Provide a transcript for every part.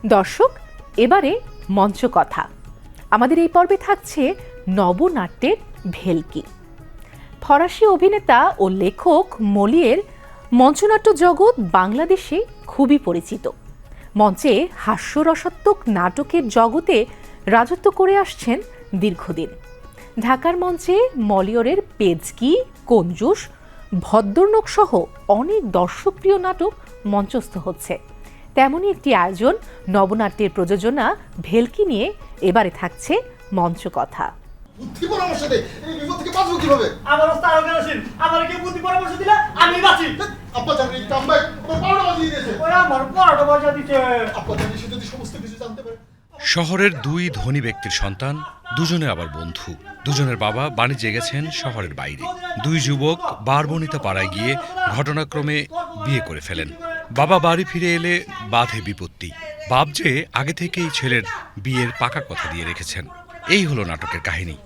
দর্শক, এবারে মঞ্চ কথা। আমাদের এই পর্বে থাকছে নবনাট্যের ভেলকি। ফরাসি অভিনেতা ও লেখক মলিয়ের মঞ্চনাট্য জগৎ বাংলাদেশে খুবই পরিচিত। মঞ্চে হাস্যরসাত্মক নাটকের জগতে রাজত্ব করে আসছেন দীর্ঘদিন। ঢাকার মঞ্চে মলিয়রের পেজকি, কঞ্জুস, ভদ্রনোক সহ অনেক দর্শকপ্রিয় নাটক মঞ্চস্থ হচ্ছে। তেমনই একটি আয়োজন নবনাট্যের প্রযোজনা ভেলকি নিয়ে এবারে থাকছে মঞ্চ কথা। বুদ্ধি পরামর্শ দে, এই বিপদ থেকে বাঁচবো কিভাবে? আমার রাস্তা আরো কেরোসিন, আমার কি বুদ্ধি পরামর্শ দিলে আমি বাঁচি? আপা জানেন এই কামবাই আমার পাউডার বাজিয়ে দিয়েছে। ওরা আমার পাউডার বাজিয়ে দিয়েছে। আপা জানেন সে যদি সমস্ত কিছু জানতে পারে। শহরের দুই ধনী ব্যক্তির সন্তান, দুজনে আবার বন্ধু। দুজনের বাবা বাণিজ্যে গেছেন শহরের বাইরে। দুই যুবক বারবনিতা পাড়ায় গিয়ে ঘটনাক্রমে বিয়ে করে ফেলেন। বাবা বাড়ি ফিরে এলে বাধে বিপত্তি। বাপ যে আগে থেকেই ছেলের বিয়ের পাকা কথা দিয়ে রেখেছেন। এই হলো নাটকের কাহিনী।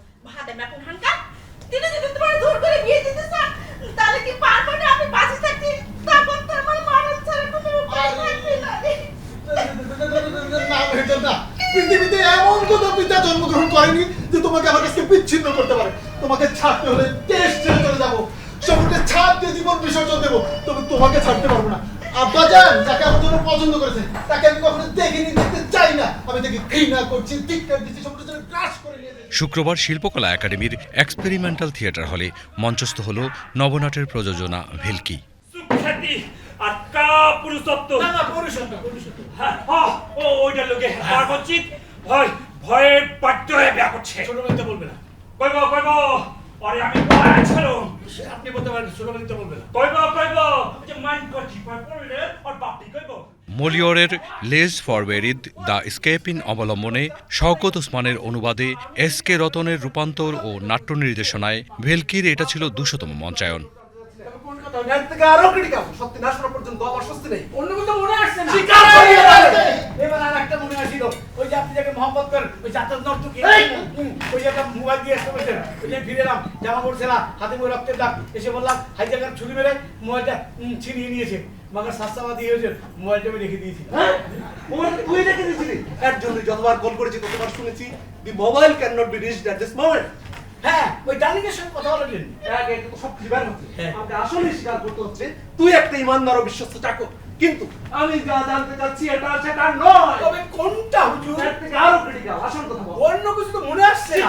পৃথিবীতে এমন কোনো পিতা জন্মগ্রহণ করেনি যে তোমাকে আমার কাছে বিচ্ছিন্ন করতে পারে। তোমাকে ছাড়তে হলে দেশ ছেড়ে চলে যাবো, সমুদ্রে ছাড় দিয়ে জীবন বিসর্জন দেবো, তবে তোমাকে ছাড়তে পারবো না। আব্বাজান যাকে আমার জন্য পছন্দ করেছে তাকে আমি কখনো দেখিনি, দেখতে চাই না। আমি তাকে ঘৃণা করছি, ধিক্কার দিচ্ছি, সমুদ্রের জন্য ক্রাশ করে নিয়ে। শুক্রবার শিল্পকলা একাডেমির এক্সপেরিমেন্টাল থিয়েটার হলে মঞ্চস্থ হল নবনাটের প্রযোজনা ভেলকি। মলিয়রের লেজ ফরওয়েরিদ দ্য স্কেপিন অবলম্বনে শওকত ওসমানের অনুবাদে এস কে রতনের রূপান্তর ও নাট্য নির্দেশনায় ভেলকির এটা ছিল ২০০তম মঞ্চায়ন। যতবার কল করেছি ততবার শুনেছি the mobile can not be reached at this moment. হ্যাঁ, ওই ডার্লিংয়ের সঙ্গে কথা বলেন। সব কিছু বের হচ্ছে, আমাকে আসলে স্বীকার করতে হচ্ছে তুই একটা ইমানদার ও বিশ্বস্ত চাকর, কিন্তু আমি যা জানতে চাচ্ছি এটা সেটা নয়। তবে কোনটা হুজুর? এর থেকে আরো ক্রিটিক্যাল আসল কথা বল। অন্য কিছু তো মনে আসছে না।